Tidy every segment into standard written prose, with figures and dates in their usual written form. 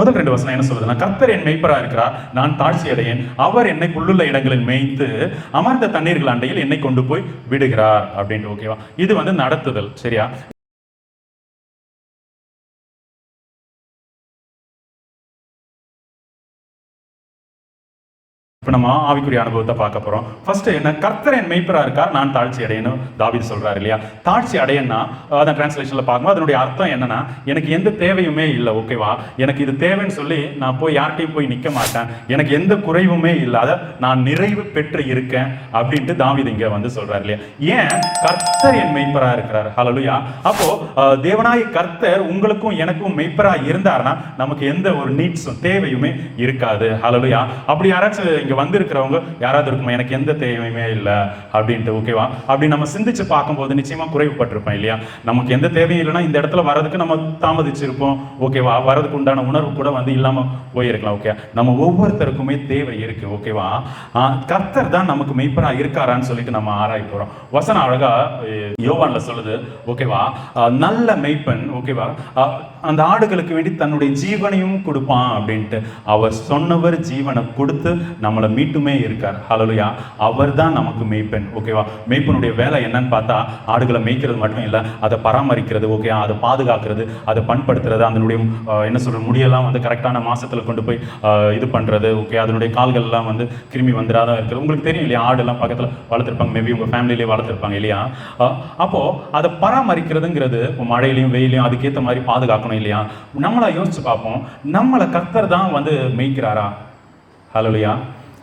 முதல் 2 வசனம் என்ன சொல்லுதுன்னா, கர்த்தர் என் மேய்ப்பரா இருக்கிறார், நான் தாழ்ச்சி அடையேன். அவர் என்னை புல்லுள்ள இடங்களில் மேய்த்து அமர்ந்த தண்ணீர்கள் அண்டையில் என்னை கொண்டு போய் விடுகிறார் அப்படின்ட்டு. ஓகேவா? இது வந்து நடத்துதல். சரியா? இப்போ நம்ம ஆவிக்குரிய அனுபவத்தை பார்க்க போகிறோம். ஃபர்ஸ்ட் என்ன, கர்த்தர் என் மேய்ப்பரா இருக்கார், நான் தாழ்ச்சி அடையணும் தாவீது சொல்றாரு இல்லையா? தாழ்ச்சி அடையன்னா அதான் டிரான்ஸ்லேஷன்ல பார்க்கும்போது அதனுடைய அர்த்தம் என்னன்னா, எனக்கு எந்த தேவையுமே இல்லை. ஓகேவா? எனக்கு இது தேவைன்னு சொல்லி நான் போய் யார்கிட்டையும் போய் நிற்க மாட்டேன், எனக்கு எந்த குறைவுமே இல்லாத நான் நிறைவு பெற்று இருக்கேன் அப்படின்ட்டு தாவீது இங்க வந்து சொல்றாரு இல்லையா? ஏன் கர்த்தர் என் மேய்ப்பரா இருக்கிறார். ஹல்லேலூயா. அப்போ தேவனாய் கர்த்தர் உங்களுக்கும் எனக்கும் மேய்ப்பரா இருந்தாருன்னா நமக்கு எந்த ஒரு நீட்ஸும் தேவையுமே இருக்காது. ஹல்லேலூயா. அப்படி யாராச்சும் இங்க வந்திருக்கிறவங்க யாராவது இருக்குமா, எனக்கு எந்த தேவையுமே இல்லை அப்படின்ட்டு. ஓகேவா? அப்படி நம்ம சிந்திச்சு பார்க்கும்போது நிச்சயமா குறைவுபட்டிருப்போம் இல்லையா? நமக்கு எந்த தேவையும் இல்லைன்னா இந்த இடத்துல வர்றதுக்கு நம்ம தாமதிச்சிருப்போம். ஓகேவா? வர்றதுக்கு உண்டான உணர்வு கூட வந்து இல்லாம போயிருக்கலாம். ஓகே, நம்ம ஒவ்வொருத்தருக்குமே தேவை இருக்கு. ஓகேவா? கர்த்தர் தான் நமக்கு மெய்ப்பரா இருக்காரான்னு சொல்லிட்டு நம்ம ஆராய போறோம். வசனம் அழகா யோவான்ல சொல்லுது. ஓகேவா? நல்ல மெய்ப்பன் ஓகேவா அந்த ஆடுகளுக்கு வேண்டி தன்னுடைய ஜீவனையும் கொடுப்பான் அப்படின்ட்டு. அவர் சொன்னவர் ஜீவனை கொடுத்து நம்மளை மீட்டுமே இருக்கார். ஹல்லேலூயா. அவர் தான் நமக்கு மெய்ப்பெண். ஓகேவா? மெய்ப்பனுடைய வேலை என்னன்னு பார்த்தா ஆடுகளை மேய்க்கிறது மட்டும் இல்லை, அதை பராமரிக்கிறது. ஓகே, அதை பாதுகாக்கிறது, அதை பண்படுத்துறது, அதனுடைய என்ன சொல்ற முடியெல்லாம் வந்து கரெக்டான மாசத்துல கொண்டு போய் இது பண்றது. ஓகே, அதனுடைய கால்கள் எல்லாம் வந்து கிருமி வந்துடாதான் இருக்கிறது. உங்களுக்கு தெரியும் இல்லையா? ஆடெல்லாம் பக்கத்துல வளர்த்துருப்பாங்க, மேபி உங்க ஃபேமிலியிலேயே வளர்த்துருப்பாங்க இல்லையா? அப்போ அதை பராமரிக்கிறதுங்கிறது மழையிலையும் வெயிலையும் அதுக்கேற்ற மாதிரி பாதுகாக்கணும் இல்லையா? நம்மளா யோசிச்சு பார்ப்போம், நம்மளை கர்த்தர் தான் வந்து மேய்க்கிறாரா? ஹல்லேலூயா.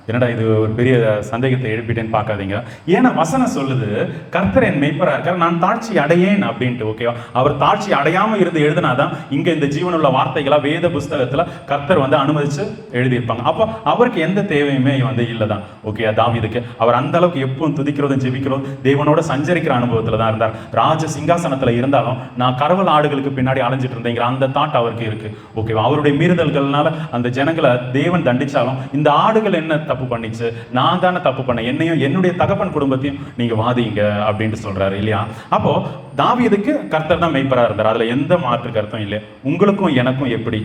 என்னடா இது ஒரு பெரிய சந்தேகத்தை எழுப்பிட்டேன்னு பார்க்காதீங்க. ஏன்னா வசனம் சொல்லுது, கர்த்தர் என் மேய்ப்பரா இருக்கார், நான் தாழ்ச்சி அடையேன் அப்படின்ட்டு. ஓகேவா? அவர் தாழ்ச்சி அடையாம இருந்து எழுதினாதான் இங்க இந்த ஜீவனுள்ள வார்த்தைகளா வேத புஸ்தகத்துல கர்த்தர் வந்து அனுமதிச்சு எழுதியிருப்பாங்க. அப்போ அவருக்கு எந்த தேவையுமே வந்து இல்லைதான். ஓகே, தாவீதுக்கு அவர் அந்த அளவுக்கு எப்பவும் துதிக்கிறதும் ஜெபிக்கிறதும் தேவனோட சஞ்சரிக்கிற அனுபவத்துல தான் இருந்தார். ராஜ சிங்காசனத்துல இருந்தாலும் நான் கரவல் ஆடுகளுக்கு பின்னாடி அலைஞ்சிட்டு இருந்தேங்கிற அந்த தாட் அவருக்கு இருக்கு. ஓகேவா? அவருடைய மீறுதல்கள்னால அந்த ஜனங்களை தேவன் தண்டிச்சாலும் இந்த ஆடுகள் என்ன தப்பு பண்ணிச்சு, நான் தானே தப்பு பண்ணேன், என்னையும் என்னுடைய தகப்பன் குடும்பத்தையும் நீங்க வாதிங்க அப்படின்ட்டு சொல்றாரு இல்லையா? அப்போ தாவீதுக்கு கர்த்தர் தான் மெய்ப்பரா இருந்தார், அதுல எந்த மாற்று கருத்தும் இல்லை. உங்களுக்கும் எனக்கும் எப்படி?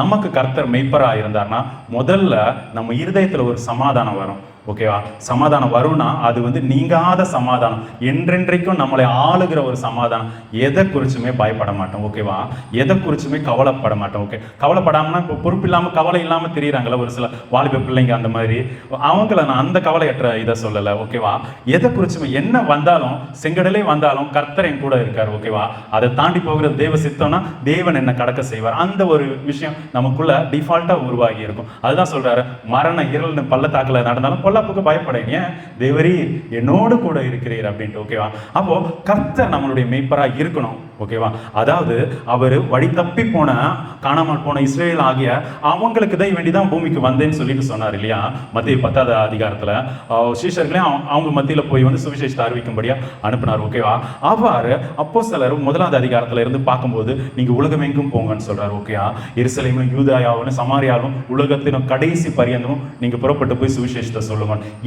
நமக்கு கர்த்தர் மெய்ப்பரா இருந்தார்னா முதல்ல நம்ம இருதயத்துல ஒரு சமாதானம் வரும். ஓகேவா? சமாதானம் வரும்னா அது வந்து நீங்காத சமாதானம், என்றென்றைக்கும் நம்மளை ஆளுகிற ஒரு சமாதானம். எதை குறிச்சுமே பயப்பட மாட்டோம். ஓகேவா? எதை குறிச்சுமே கவலைப்பட மாட்டோம். ஓகே, கவலைப்படாமனா இப்போ பொறுப்பு இல்லாமல் கவலை இல்லாமல் தெரியுறாங்களா ஒரு சில வாலிப பிள்ளைங்க, அந்த மாதிரி அவங்கள நான் அந்த கவலையற்ற இதை சொல்லலை. ஓகேவா? எதை குறிச்சுமே என்ன வந்தாலும், செங்கடலே வந்தாலும் கர்த்தர் என் கூட இருக்கார். ஓகேவா? அதை தாண்டி போகிற தேவ சித்தம்னா தேவன் என்ன கடக்க செய்வார். அந்த ஒரு விஷயம் நமக்குள்ள டிஃபால்ட்டா உருவாகி இருக்கும். அதுதான் சொல்றாரு, மரண இருள்னு பள்ளத்தாக்குல நடந்தாலும் பொல்லாப்புக்கு பயப்படைங்க, தேவரீர் என்னோடு கூட இருக்கிறீர் அப்படின்ட்டு. ஓகேவா? அப்போ கர்த்தர் நம்மளுடைய மேய்ப்பரா இருக்கணும். ஓகேவா? அதாவது அவர் வழி தப்பி போன காணாமல் போன இஸ்ரேல் ஆகிய அவங்களுக்கு தான் வேண்டிதான் பூமிக்கு வந்தேன்னு சொல்லிட்டு சொன்னார் இல்லையா? மத்திய 10வது அதிகாரத்துல சீஷர்களையும் அவங்க மத்தியில போய் வந்து சுவிசேஷத்தை அறிவிக்கும்படியா அனுப்பினார். ஓகேவா? அவ்வாறு அப்போஸ்தலர் 1வது அதிகாரத்துல இருந்து பார்க்கும்போது நீங்க உலகமெங்கும் போங்கன்னு சொல்றாரு. ஓகேவா? எருசலேமும் யூதாயாவும் சமாரியாவும் உலகத்தின் கடைசி பரியந்தமும் நீங்க புறப்பட்டு போய் சுவிசேஷத்தை சொல்லுங்க.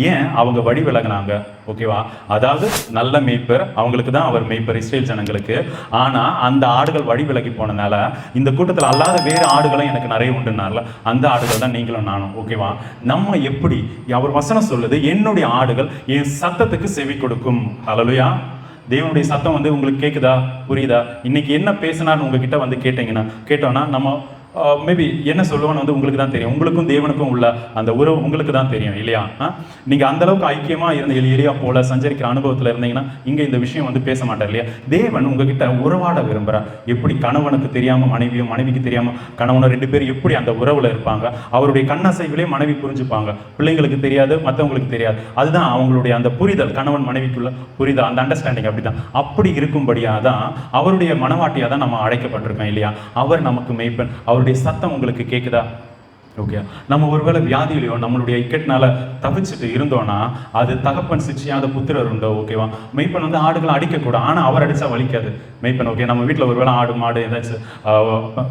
ஏன் அவங்க வழி விலகினாங்க? ஓகேவா? அதாவது நல்ல மேய்ப்பர், அவங்களுக்கு தான் அவர் மேய்ப்பர் இஸ்ரேல் ஜனங்களுக்கு. ஆனா அந்த ஆடுகள் வழி விலகி போனனால இந்த கூட்டத்தில் அல்லாத வேறு ஆடுகளும் எனக்கு நிறைய உண்டுனால அந்த ஆடுகள் தான் நீங்களும் நானும். ஓகேவா? நம்ம எப்படி, அவர் வசனம் சொல்லுது, என்னுடைய ஆடுகள் என் சத்தத்துக்கு செவி கொடுக்கும். ஹல்லேலூயா. தேவனுடைய சத்தம் வந்து உங்களுக்கு கேட்குதா, புரியுதா? இன்னைக்கு என்ன பேசினார்னு உங்ககிட்ட வந்து கேட்டோம்னா நம்ம மேபி என்ன சொல்லுவான்னு வந்து உங்களுக்கு தான் தெரியும். உங்களுக்கும் தேவனுக்கும் உள்ள அந்த உறவு உங்களுக்கு தான் தெரியும் இல்லையா? நீங்க அந்த அளவுக்கு ஐக்கியமா இருந்த எலியா போல சஞ்சரிக்கிற அனுபவத்துல இருந்தீங்கன்னா இங்க இந்த விஷயம் வந்து பேச மாட்டார் இல்லையா? தேவன் உங்ககிட்ட உறவாட விரும்புறார். எப்படி கணவனுக்கு தெரியாம மனைவியும், மனைவிக்கு தெரியாம கணவனும் 2 பேரும் எப்படி அந்த உறவுல இருப்பாங்க, அவருடைய கண்ணசைவிலே மனைவி புரிஞ்சுப்பாங்க, பிள்ளைங்களுக்கு தெரியாது, மற்றவங்களுக்கு தெரியாது. அதுதான் அவங்களுடைய அந்த புரிதல், கணவன் மனைவிக்குள்ள புரிதல், அந்த அண்டர்ஸ்டாண்டிங். அப்படிதான் அப்படி இருக்கும்படியா தான் அவருடைய மனவாட்டியா தான் நம்ம அழைக்கப்பட்டிருக்கோம் இல்லையா? அவர் நமக்கு மெய்ப்பன். அவருடைய சத்தம் உங்களுக்கு கேட்குதா? ஓகே, நம்ம ஒருவேளை வியாதியிலையோ நம்மளுடைய இக்கட்னால தவிச்சிட்டு இருந்தோம்னா அது தகப்பன் சிக்ஷியாத புத்திரர் உண்டோ. ஓகேவா, மெய்ப்பன் வந்து ஆடுகளை அடிக்கக்கூடாது, ஆனால் அவர் அடித்தா வலிக்காது மெய்ப்பன். ஓகே, நம்ம வீட்டில் ஒருவேளை ஆடு மாடு ஏதாச்சும்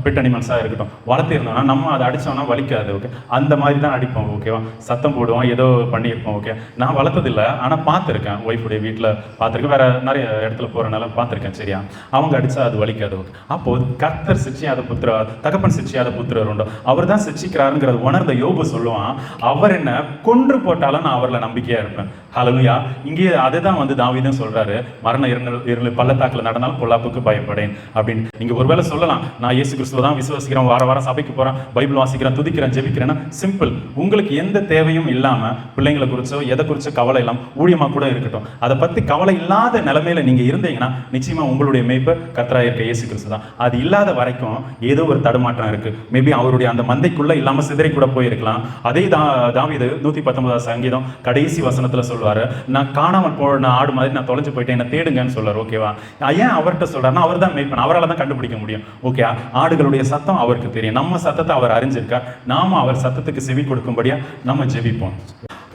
பெட் அனிமல்ஸாக இருக்கட்டும் வளர்த்து இருந்தோம்னா நம்ம அதை அடித்தோம்னா வலிக்காது. ஓகே, அந்த மாதிரி தான் அடிப்போம். ஓகேவா, சத்தம் போடுவோம், ஏதோ பண்ணியிருப்போம். ஓகே, நான் வளர்த்ததில்லை, ஆனால் பார்த்துருக்கேன், ஒய்ஃபுடைய வீட்டில் பார்த்துருக்கேன், வேறு நிறைய இடத்துல போகிறனால பார்த்துருக்கேன். சரியா, அவங்க அடித்தா அது வலிக்காது. ஓகே, அப்போது கர்த்தர் சிக்ஷியாத புத்திர தகப்பன் சிக்ஷியாத புத்திரர் உண்டோ. அவர் தான் சிக்ஷிக்கிறார் உணர்ந்த யோபு சொல்லுவான், அவர் என்ன கொன்று போட்டாலும் நான் அவர்ல நம்பிக்கையா இருப்பேன். ஹல்லேலூயா. இங்கே அதுதான் வந்து தாவீதும் சொல்றாரு, மரண இருள் பள்ளத்தாக்குல நடந்தாலும் பொல்லாப்புக்கு பயப்படேன் அப்படின்னு. நீங்க ஒருவேளை சொல்லலாம், நான் இயேசு கிறிஸ்துவ தான் விசுவாசிக்கிறேன், வார வாரம் சபைக்கு போறேன், பைபிள் வாசிக்கிறேன், துதிக்கிறேன், ஜெபிக்கிறேன்னா சிம்பிள். உங்களுக்கு எந்த தேவையும் இல்லாம பிள்ளைங்களை குறிச்சோ எதை குறிச்சோ கவலை இல்லாம ஊழியமா கூட இருக்கட்டும், அதை பத்தி கவலை இல்லாத நிலைமையில நீங்க இருந்தீங்கன்னா நிச்சயமா உங்களுடைய மேய்ப்பர் கர்த்தராக இருக்க இயேசு கிறிஸ்து தான். அது இல்லாத வரைக்கும் ஏதோ ஒரு தடுமாற்றம் இருக்கு. மேபி அவருடைய அந்த மந்தைக்குள்ள இல்லாம சிதறி கூட போயிருக்கலாம். அதே தாவீது 119 சங்கீதம் கடைசி வசனத்துல சொல்வாரு, நான் காணாமல் போன ஆடு மாதிரி நான் தொலைஞ்சு போயிட்டேன், என்ன தேடுங்கன்னு சொல்றாரு. ஓகேவா, ஏன் அவர்கிட்ட சொல்றாருன்னா அவர் தான் மேய்ப்பன், அவரால் தான் கண்டுபிடிக்க முடியும். ஓகே, ஆடுகளுடைய சத்தம் அவருக்கு தெரியும், நம்ம சத்தத்தை அவர் அறிஞ்சிருக்கார், நாம அவர் சத்தத்துக்கு செவி கொடுக்கும்படியா நம்ம ஜெபிப்போம்.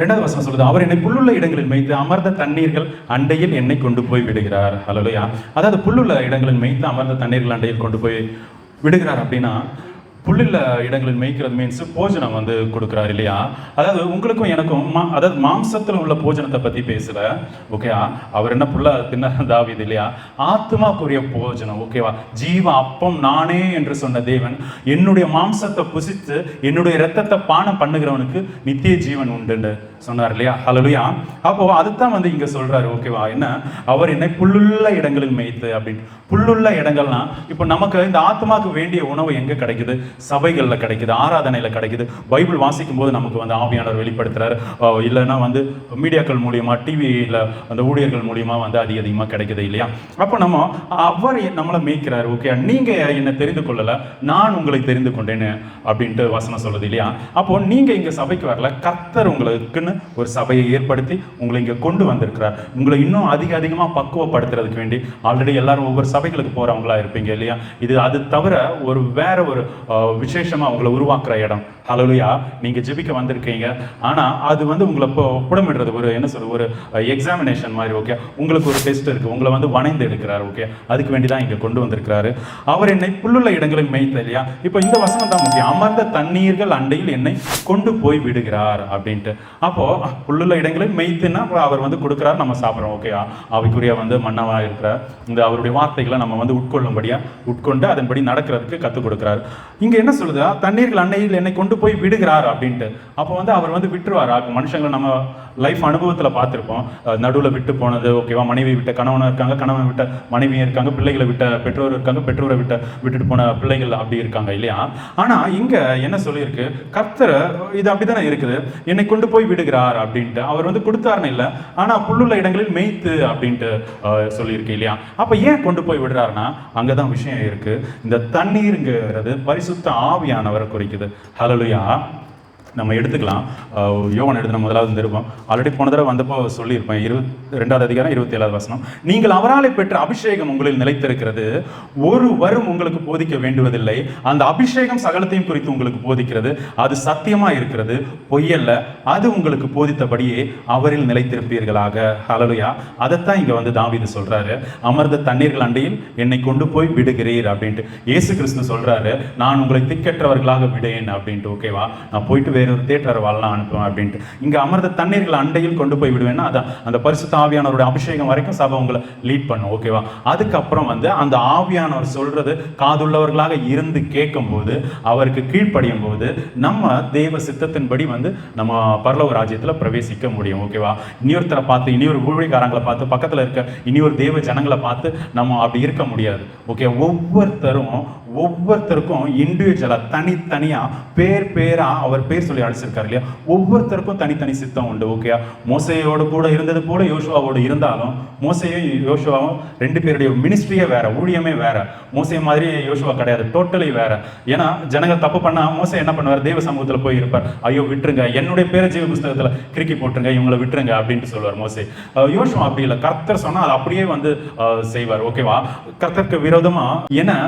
2வது வசனம் சொல்லுது, அவர் என்னை புல்லுள்ள இடங்களில் மேய்த்து அமர்ந்த தண்ணீர்கள் அண்டையில் என்னை கொண்டு போய் விடுகிறார். ஹல்லேலூயா. அதாவது புல்லுள்ள இடங்களில் மேய்த்து அமர்ந்த தண்ணீர்கள் அண்டையில் கொண்டு போய் விடுகிறார் அப்படின்னா, புல்லுள்ள இடங்களில் மேய்க்கிறது மீன்ஸ் போஜனம் வந்து கொடுக்குறாரு இல்லையா. அதாவது உங்களுக்கும் எனக்கும் அதாவது மாம்சத்தில் உள்ள போஜனத்தை பற்றி பேசல. ஓகேவா, அவர் என்ன புல்ல தின்ன தாவீது இல்லையா, ஆத்மாக்குரிய போஜனம். ஓகேவா, ஜீவ அப்பம் நானே என்று சொன்ன தேவன் என்னுடைய மாம்சத்தை புசித்து என்னுடைய இரத்தத்தை பானம் பண்ணுகிறவனுக்கு நித்திய ஜீவன் உண்டு சொன்னார் இல்லையா. ஹல்லேலூயா. அப்போ அதுதான் வந்து இங்க சொல்றாரு. ஓகேவா, என்ன அவர் என்னை புல்லுள்ள இடங்களில் மேய்த்து அப்படின்னு. புல்லுள்ள இடங்கள்னா இப்போ நமக்கு இந்த ஆத்மாக்கு வேண்டிய உணவு எங்க கிடைக்குது, சபைகளில் கிடைக்குது, ஆராதனையில் கிடைக்குது, பைபிள் வாசிக்கும் போது நமக்கு வந்து ஆவியானவர் வெளிப்படுத்துறாரு, இல்லைன்னா வந்து மீடியாக்கள் மூலியமா டிவியில் அந்த ஊழியர்கள் மூலியமா வந்து அதிகமாக கிடைக்குது இல்லையா. அப்போ நம்ம அவர் நம்மளை மேய்க்கிறாரு. ஓகே, நீங்க என்னை தெரிந்து கொள்ளல, நான் உங்களை தெரிந்து கொண்டேன்னு அப்படின்ட்டு வசனம் சொல்லுது இல்லையா. அப்போ நீங்க இங்க சபைக்கு வரல, கர்த்தர் உங்களுக்குன்னு ஒரு சபையை ஏற்படுத்தி உங்களை இங்க கொண்டு வந்திருக்கிறார். உங்களை இன்னும் அதிகமா பக்குவப்படுத்துறதுக்கு வேண்டி. ஆல்ரெடி எல்லாரும் ஒவ்வொரு சபைகளுக்கு போறவங்களா இருப்பீங்க இல்லையா. இது அது தவிர வேற ஒரு விசேஷமா உங்களை உருவாக்குற இடம். ஹல்லேலூயா. நீங்க ஜெபிக்க வந்திருக்கீங்க, ஆனா அது வந்து உங்களை புடமிடுறது ஒரு என்ன சொல்ற ஒரு எக்ஸாமினேஷன் மாதிரி. ஓகே, உங்களுக்கு ஒரு டெஸ்ட் இருக்கு, உங்களை வந்து வணைந்து எடுக்கிறார். ஓகே, அதுக்கு வேண்டிதான் இங்க கொண்டு வந்திருக்கிறாரு. அவர் என்னை புல்லுள்ள இடங்களில் மேய்த்த இல்லையா. இப்போ இந்த வசனம் தான் முக்கியம், அமர்ந்த தண்ணீர்கள் அண்டையில் என்னை கொண்டு போய் விடுகிறார் அப்படின்ட்டு. அப்போ புல்லுள்ள இடங்களில் மேய்த்துன்னா அவர் வந்து கொடுக்கிறார், நம்ம சாப்பிட்றோம். ஓகே, அவைக்குரிய வந்து மன்னவா இருக்கிறார். இந்த அவருடைய வார்த்தைகளை நம்ம வந்து உட்கொள்ளும்படியா உட்கொண்டு அதன்படி நடக்கிறதுக்கு கற்றுக் கொடுக்கிறார். இங்க என்ன சொல்லுதா, தண்ணீர்கள் அண்டையில் என்னை கொண்டு போய் விடுகிறார் அப்படின்ட்டு. அப்போ வந்து அவர் வந்து விட்டுருவாரா. மனுஷங்களை நம்ம லைஃப் அனுபவத்தில் பார்த்துருப்போம், நடுவில் விட்டு போனது. ஓகேவா, மனைவி விட்ட கணவனும் இருக்காங்க, கணவன் விட்ட மனைவியும் இருக்காங்க, பிள்ளைகளை விட்ட பெற்றோர் இருக்காங்க, பெற்றோரை விட்டுட்டு போன பிள்ளைகள் அப்படி இருக்காங்க இல்லையா. ஆனா இங்க என்ன சொல்லியிருக்கு, கர்த்தர் இது அப்படித்தானே இருக்குது, என்னை கொண்டு போய் விடுகிறார் அப்படின்ட்டு. அவர் வந்து கொடுத்தாருன்னு இல்லை, ஆனா புல்லுள்ள இடங்களில் மேய்த்து அப்படின்ட்டு சொல்லியிருக்கு இல்லையா. அப்ப ஏன் கொண்டு போய் விடுறாருன்னா அங்கதான் விஷயம் இருக்கு. இந்த தண்ணீருங்கிறது பரிசுத்த ஆவியானவரை குறிக்குது. ஹல்லேலூயா. நம்ம எடுத்துக்கலாம், யோவான் எழுதின 1வது நிருபம் ஆல்ரெடி போன தடவை வந்தப்போ சொல்லியிருப்பேன், 22வது அதிகாரம் 27வது வசனம். நீங்கள் அவராலே பெற்ற அபிஷேகம் உங்களில் நிலைத்திருக்கிறது, ஒருவரும் உங்களுக்கு போதிக்க வேண்டுவதில்லை, அந்த அபிஷேகம் சகலத்தையும் குறித்து உங்களுக்கு போதிக்கிறது, அது சத்தியமா இருக்கிறது, பொய்யல்ல, அது உங்களுக்கு போதித்தபடியே அவரில் நிலைத்திருப்பீர்களாக. ஹல்லேலூயா. அதைத்தான் இங்க வந்து தாவீது சொல்றாரு, அமர்ந்த தண்ணீர்கள் அண்டையில் என்னை கொண்டு போய் விடுகிறீர் அப்படின்ட்டு. இயேசு கிறிஸ்து சொல்றாரு, நான் உங்களை திக்கற்றவர்களாக விடேன் அப்படின்ட்டு. ஓகேவா, நான் போயிட்டு வேறொரு தேட்டர் வாழலாம் அனுப்புவேன் அப்படின்ட்டு. இங்க அமர்ந்த தண்ணீர்கள் அண்டையில் கொண்டு போய் விடுவேன்னா அதான் அந்த பரிசுத்த ஆவியானவருடைய அபிஷேகம் வரைக்கும் சபை உங்களை லீட் பண்ணும். ஓகேவா, அதுக்கப்புறம் வந்து அந்த ஆவியானவர் சொல்றது காதுள்ளவர்களாக இருந்து கேட்கும் போது, அவருக்கு கீழ்ப்படியும் போது நம்ம தேவ சித்தத்தின்படி வந்து நம்ம பரலோக ராஜ்யத்துல பிரவேசிக்க முடியும். ஓகேவா, இனியொருத்தரை பார்த்து, இனியொரு ஊழியக்காரங்களை பார்த்து, பக்கத்துல இருக்க இனியொரு தேவ ஜனங்களை பார்த்து நம்ம அப்படி இருக்க முடியாது. ஓகே, ஒவ்வொருத்தருக்கும் இண்டிவிஜுவலா தனித்தனியா பேரா அவர் பேர் சொல்லி அழைச்சிருக்காரு இல்லையா. ஒவ்வொருத்தருக்கும் தனித்தனி சித்தம் உண்டு. ஓகே, மோசேயோடு கூட இருந்தது போல யோசுவாவோடு இருந்தாலும், மோசேயும் யோசுவாவும் 2 பேருடைய மினிஸ்ட்ரியே வேற, ஊழியமே வேற. மோசே மாதிரி யோசுவா கிடையாது, டோட்டலி வேற. ஏன்னா ஜனங்கள் தப்பு பண்ணா மோசே என்ன பண்ணுவார், தேவ சமூகத்துல போய் இருப்பார், ஐயோ விட்டுருங்க, என்னுடைய பேரை ஜீவ புஸ்தகத்துல கிறுக்கி போட்டுருங்க, இவங்களை விட்டுருங்க அப்படின்ட்டு சொல்லுவார் மோசே. யோசுவா அப்படி இல்லை, கர்த்தர் சொன்னா அது அப்படியே வந்து செய்வார். ஓகேவா, கர்த்தருக்கு விரோதமா ஏன்னா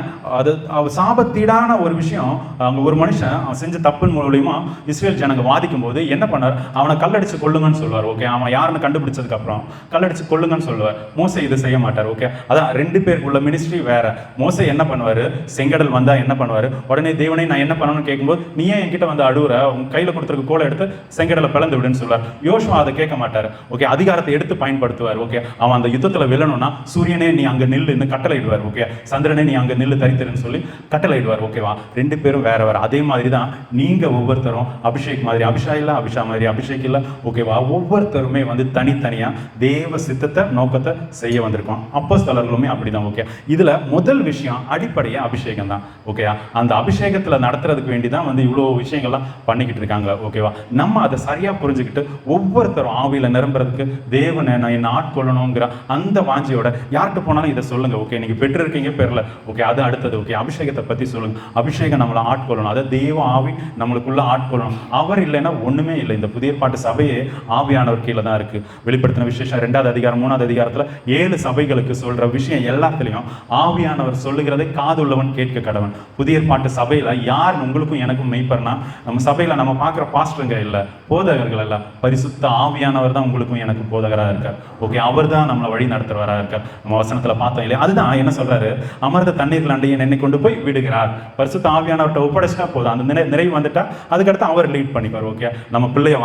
சாபத்தீடான ஒரு விஷயம். அங்க ஒரு மனுஷன் அவன் செஞ்ச தப்பின் மூலியமா இஸ்ரேல் ஜனங்க வாதிக்கும் போது என்ன பண்ணார், அவனை கல்லடிச்சு கொள்ளுங்கன்னு சொல்லுவார். ஓகே, அவன் யாருன்னு கண்டுபிடிச்சதுக்கு அப்புறம் கல்லடிச்சு கொள்ளுங்கன்னு சொல்லுவார். மோசே இதை செய்ய மாட்டார். ஓகே, அதான் 2 பேருக்குள்ள மினிஸ்ட்ரி வேற. மோசே என்ன பண்ணுவாரு, செங்கடல் வந்தா என்ன பண்ணுவாரு, உடனே தேவனை நான் என்ன பண்ணணும்னு கேட்கும்போது நீ ஏன் என்கிட்ட வந்து அழுவுற, உன் கையில கொடுத்துருக்க கோலை எடுத்து செங்கடலை பிளந்து விடுன்னு சொல்லுவார். யோசுவா அதை கேட்க மாட்டார். ஓகே, அதிகாரத்தை எடுத்து பயன்படுத்துவார். ஓகே, அவன் அந்த யுத்தத்துல வெல்லணும்னா சூரியனே நீ அங்க நில்லுன்னு கட்டளையிடுவார். ஓகே, சந்திரனே நீ அங்க நில்லு தரித்திருன்னு சொல்லி கட்டளையிடுவார். ஓகேவா, 2 பேரும் வேற வேற. அதே மாதிரி தான் நீங்க ஒவ்வொருத்தரும் அபிஷேக் மாதிரி அபிஷா இல்ல, அபிஷா மாதிரி அபிஷேக் இல்ல. ஓகேவா, ஒவ்வொருத்தருமே வந்து தனித்தனியா தேவ சித்தத்தை நோக்கத்தை செய்ய வந்திருக்கோம். அப்போஸ்தலர்களுமே அப்படிதான். ஓகே, இதுல முதல் விஷயம் அடிப்படையா அபிஷேகம் தான். ஓகேயா, அந்த அபிஷேகத்துல நடத்துறதுக்கு வேண்டி தான் வந்து இவ்வளவு விஷயங்கள்லாம் பண்ணிக்கிட்டு இருக்காங்க. ஓகேவா, நம்ம அதை சரியா புரிஞ்சுக்கிட்டு ஒவ்வொருத்தரும் ஆவியில நிரம்புறதுக்கு தேவனை நான் என்ன ஆட்கொள்ளணுங்கிற அந்த வாஞ்சியோட யார்கிட்ட போனாலும் இதை சொல்லுங்க. ஓகே, நீங்க பெற்றிருக்கீங்க பெறல. ஓகே, அது அடுத்தது. ஓகே, அபிஷேகத்தை பத்தி சொல்லுங்க. அபிஷேகம் நம்மளை ஆட்கொள்ளணும், அதை தேவ ஆவி நம்மளுக்குள்ள ஆட்கொள்ளணும். அவர் இல்லைன்னா ஒண்ணுமே இல்லை. இந்த புதிய பாட்டு சபையே ஆவியானவர் கீழே தான் இருக்கு. வெளிப்படுத்தின விசேஷம் 2வது அதிகாரம் 3வது அதிகாரத்துல 7 சபைகளுக்கு சொல்ற விஷயம் எல்லாத்துலயும் ஆவியானவர் சொல்லுகிறதை காதுள்ளவன் கேட்க கடவன். புதிய பாட்டு சபையில யார் உங்களுக்கும் எனக்கும் மெய்ப்பர்னா, நம்ம சபையில நம்ம பார்க்குற பாஸ்டருங்க இல்லை, போதகர்கள் அல்ல, பரிசுத்த ஆவியானவர் தான் உங்களுக்கும் எனக்கும் போதகராக இருக்கார். ஓகே, அவர் தான் நம்மளை வழி நடத்துறவராக இருக்கார். நம்ம வசனத்துல பார்த்தோம் இல்லையா, அதுதான் என்ன சொல்றாரு, அமர்ந்த தண்ணீர்கள் அண்டையை என்னை கொண்டு போய் விடுகிறார். பரிசுத்த ஆவியானவர்கிட்ட ஒப்படைச்சிட்டா போதும், அந்த நிறைவு வந்துட்டா அதுக்கடுத்து அவர் லீட் பண்ணிப்பார். ஓகே, நம்ம பிள்ளைய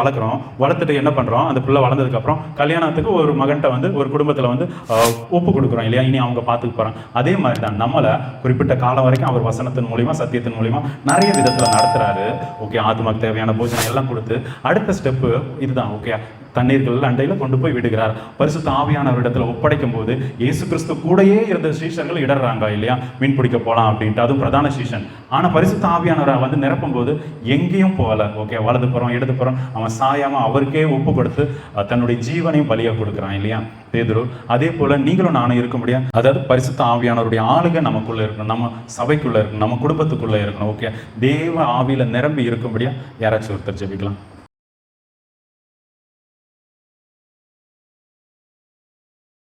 வளர்த்துட்டு என்ன பண்றோம், அந்த பிள்ளை வளர்ந்ததுக்கு அப்புறம் கல்யாணத்துக்கு ஒரு மகன்கிட்ட வந்து ஒரு குடும்பத்துல வந்து ஒப்பு கொடுக்குறோம் இல்லையா, இனி அவங்க பார்த்துக்க போறாங்க. அதே மாதிரி தான் நம்மளை குறிப்பிட்ட காலம் வரைக்கும் அவர் வசனத்தின் மூலியமா சத்தியத்தின் மூலியமா நிறைய விதத்துல நடத்துறாரு. ஓகே, ஆத்மாக்கு தேவையான போஜனம் எல்லாம் கொடுத்து அடுத்த ஸ்டெப்பு இதுதான். ஓகே, தண்ணீர்கள் அண்டையில கொண்டு போய் விடுகிறார். பரிசுத்த ஆவியானவரிடத்துல ஒப்படைக்கும் போது இயேசு கிறிஸ்து கூடயே இருந்த சீஷர்கள் இடறாங்க இல்லையா, மீன் பிடிக்க போலாம் அப்படின்ட்டு, அதுவும் பிரதான சீஷன். ஆனா பரிசுத்த ஆவியானவரை வந்து நிரப்பும் போது எங்கேயும் போகல. ஓகே, வலது புறம் இடது புறம் அவன் சாயாம அவருக்கே ஒப்பு கொடுத்து தன்னுடைய ஜீவனையும் பலியா கொடுக்குறான் இல்லையா பேதுரு. அதே போல நீங்களும் நானும் இருக்க முடியாது. அதாவது பரிசுத்த ஆவியானவருடைய ஆளுகை நமக்குள்ள இருக்கணும், நம்ம சபைக்குள்ள இருக்கணும், நம்ம குடும்பத்துக்குள்ள இருக்கணும். ஓகே, தேவ ஆவியில நிரம்பி இருக்கும்படியா யாராச்சும் ஒருத்தர் ஜெபிக்கலாம்.